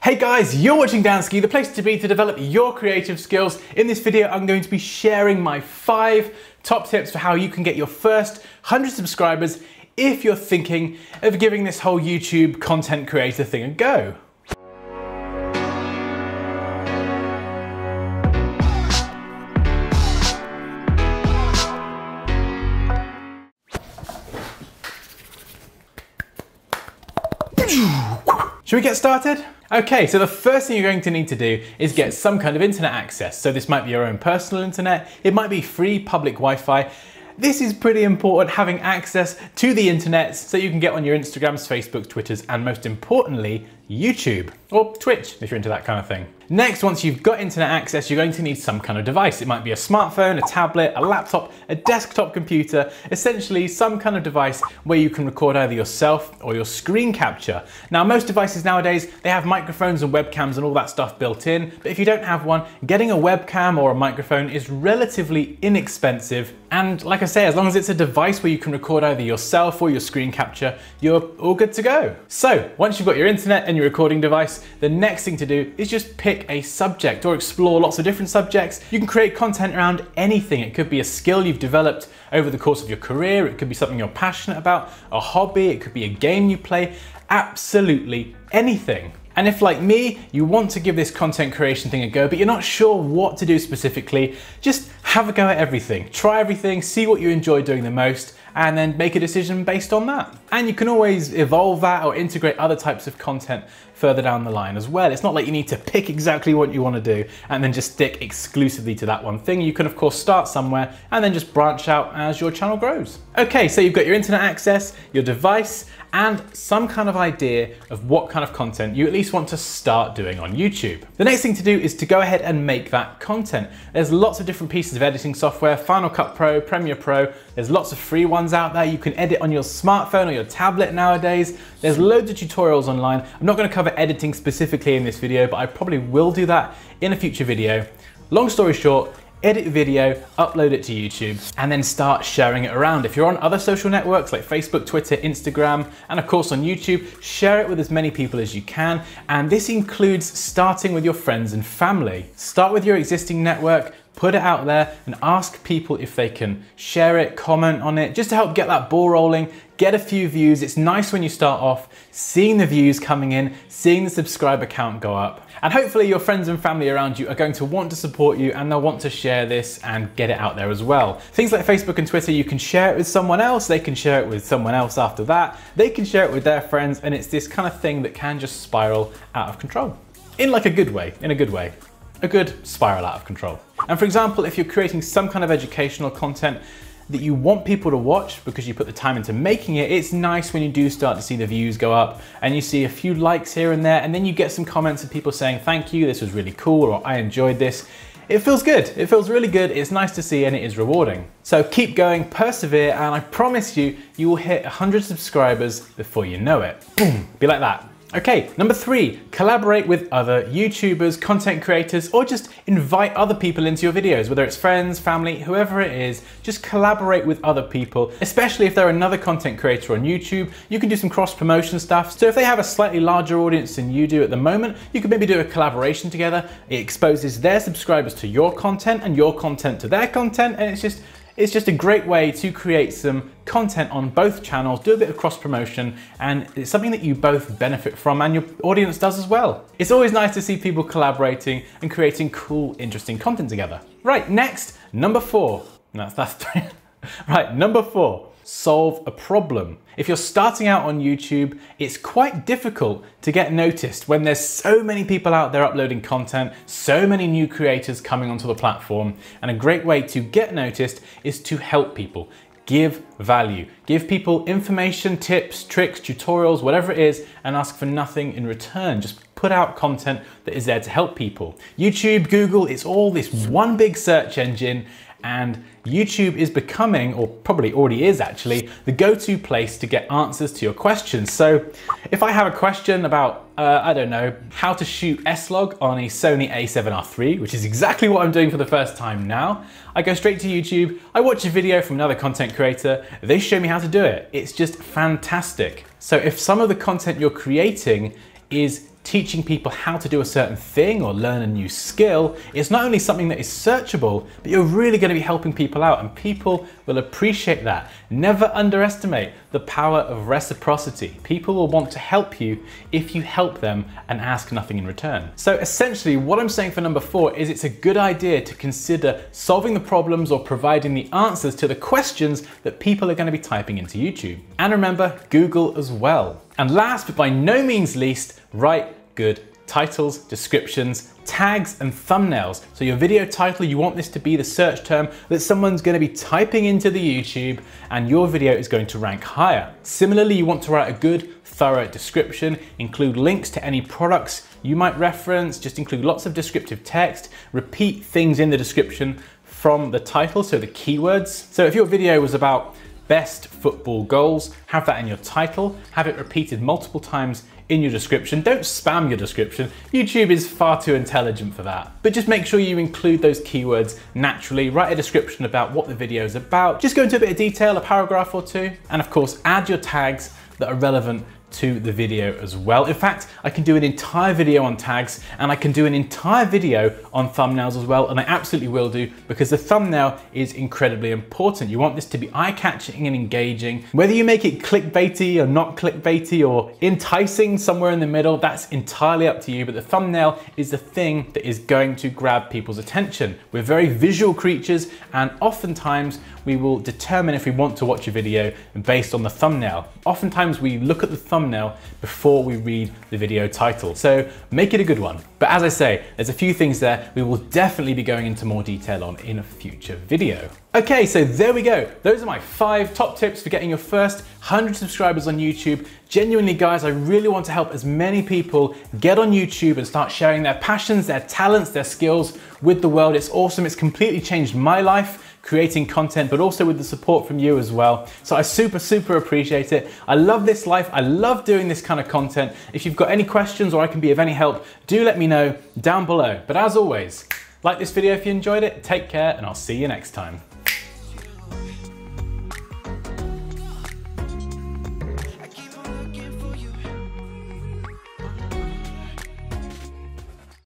Hey guys, you're watching Dansky, the place to be to develop your creative skills. In this video, I'm going to be sharing my 5 top tips for how you can get your first 100 subscribers if you're thinking of giving this whole YouTube content creator thing a go. Should we get started? Okay, so the first thing you're going to need to do is get some kind of internet access. So this might be your own personal internet, it might be free public Wi-Fi. This is pretty important, having access to the internet so you can get on your Instagrams, Facebooks, Twitters, and most importantly, YouTube or Twitch if you're into that kind of thing. Next, once you've got internet access, you're going to need some kind of device. It might be a smartphone, a tablet, a laptop, a desktop computer, essentially some kind of device where you can record either yourself or your screen capture. Now, most devices nowadays, they have microphones and webcams and all that stuff built in, but if you don't have one, getting a webcam or a microphone is relatively inexpensive. And like I say, as long as it's a device where you can record either yourself or your screen capture, you're all good to go. So once you've got your internet and your recording device, the next thing to do is just pick a subject or explore lots of different subjects. You can create content around anything. It could be a skill you've developed over the course of your career. It could be something you're passionate about, a hobby. It could be a game you play, absolutely anything. And if, like me, you want to give this content creation thing a go, but you're not sure what to do specifically, just have a go at everything. Try everything, see what you enjoy doing the most, and then make a decision based on that. And you can always evolve that or integrate other types of content further down the line as well. It's not like you need to pick exactly what you want to do and then just stick exclusively to that one thing. You can of course start somewhere and then just branch out as your channel grows. Okay, so you've got your internet access, your device, and some kind of idea of what kind of content you at least want to start doing on YouTube. The next thing to do is to go ahead and make that content. There's lots of different pieces of editing software, Final Cut Pro, Premiere Pro, there's lots of free ones out there. You can edit on your smartphone or your tablet nowadays. There's loads of tutorials online. I'm not going to cover editing specifically in this video, but I probably will do that in a future video. Long story short, edit a video, upload it to YouTube, and then start sharing it around. If you're on other social networks like Facebook, Twitter, Instagram, and of course on YouTube, share it with as many people as you can. And this includes starting with your friends and family. Start with your existing network, put it out there and ask people if they can share it, comment on it, just to help get that ball rolling, get a few views. It's nice when you start off seeing the views coming in, seeing the subscriber count go up. And hopefully your friends and family around you are going to want to support you and they'll want to share this and get it out there as well. Things like Facebook and Twitter, you can share it with someone else, they can share it with someone else after that, they can share it with their friends, and it's this kind of thing that can just spiral out of control. In like a good way, in a good way. A good spiral out of control. And for example, if you're creating some kind of educational content that you want people to watch because you put the time into making it, it's nice when you do start to see the views go up and you see a few likes here and there, and then you get some comments of people saying, thank you, this was really cool, or I enjoyed this. It feels good, it feels really good, it's nice to see and it is rewarding. So keep going, persevere, and I promise you, you will hit 100 subscribers before you know it. Boom, be like that. Okay, number 3, collaborate with other YouTubers, content creators, or just invite other people into your videos, whether it's friends, family, whoever it is, just collaborate with other people, especially if they're another content creator on YouTube. You can do some cross-promotion stuff. So if they have a slightly larger audience than you do at the moment, you could maybe do a collaboration together. It exposes their subscribers to your content and your content to their content, and it's just a great way to create some content on both channels, do a bit of cross promotion, and it's something that you both benefit from and your audience does as well. It's always nice to see people collaborating and creating cool, interesting content together. Right, next, number 4. That's 3. Right, number 4. Solve a problem. If you're starting out on YouTube, it's quite difficult to get noticed when there's so many people out there uploading content, so many new creators coming onto the platform, and a great way to get noticed is to help people. Give value. Give people information, tips, tricks, tutorials, whatever it is, and ask for nothing in return. Just put out content that is there to help people. YouTube, Google, it's all this one big search engine, and YouTube is becoming, or probably already is actually, the go-to place to get answers to your questions. So if I have a question about, I don't know, how to shoot S-Log on a Sony a7R III, which is exactly what I'm doing for the first time now, I go straight to YouTube, I watch a video from another content creator, they show me how to do it. It's just fantastic. So if some of the content you're creating is teaching people how to do a certain thing or learn a new skill, it's not only something that is searchable, but you're really going to be helping people out, and people will appreciate that. Never underestimate the power of reciprocity. People will want to help you if you help them and ask nothing in return. So essentially what I'm saying for number 4 is it's a good idea to consider solving the problems or providing the answers to the questions that people are going to be typing into YouTube. And remember, Google as well. And last but by no means least, write good titles, descriptions, tags, and thumbnails. So your video title, you want this to be the search term that someone's going to be typing into the YouTube, and your video is going to rank higher. Similarly, you want to write a good, thorough description, include links to any products you might reference, just include lots of descriptive text, repeat things in the description from the title, so the keywords. So if your video was about best football goals, have that in your title, have it repeated multiple times in your description. Don't spam your description. YouTube is far too intelligent for that. But just make sure you include those keywords naturally. Write a description about what the video is about. Just go into a bit of detail, a paragraph or two. And of course, add your tags that are relevant to the video as well. In fact, I can do an entire video on tags, and I can do an entire video on thumbnails as well, and I absolutely will do, because the thumbnail is incredibly important. You want this to be eye-catching and engaging. Whether you make it clickbaity or not clickbaity or enticing, somewhere in the middle, that's entirely up to you, but the thumbnail is the thing that is going to grab people's attention. We're very visual creatures, and oftentimes we will determine if we want to watch a video based on the thumbnail. Oftentimes we look at the thumbnail before we read the video title. So make it a good one. But as I say, there's a few things there we will definitely be going into more detail on in a future video. Okay, so there we go. Those are my 5 top tips for getting your first 100 subscribers on YouTube. Genuinely, guys, I really want to help as many people get on YouTube and start sharing their passions, their talents, their skills with the world. It's awesome. It's completely changed my life creating content, but also with the support from you as well. So I super appreciate it. I love this life. I love doing this kind of content. If you've got any questions or I can be of any help, do let me know down below. But as always, like this video if you enjoyed it, take care, and I'll see you next time.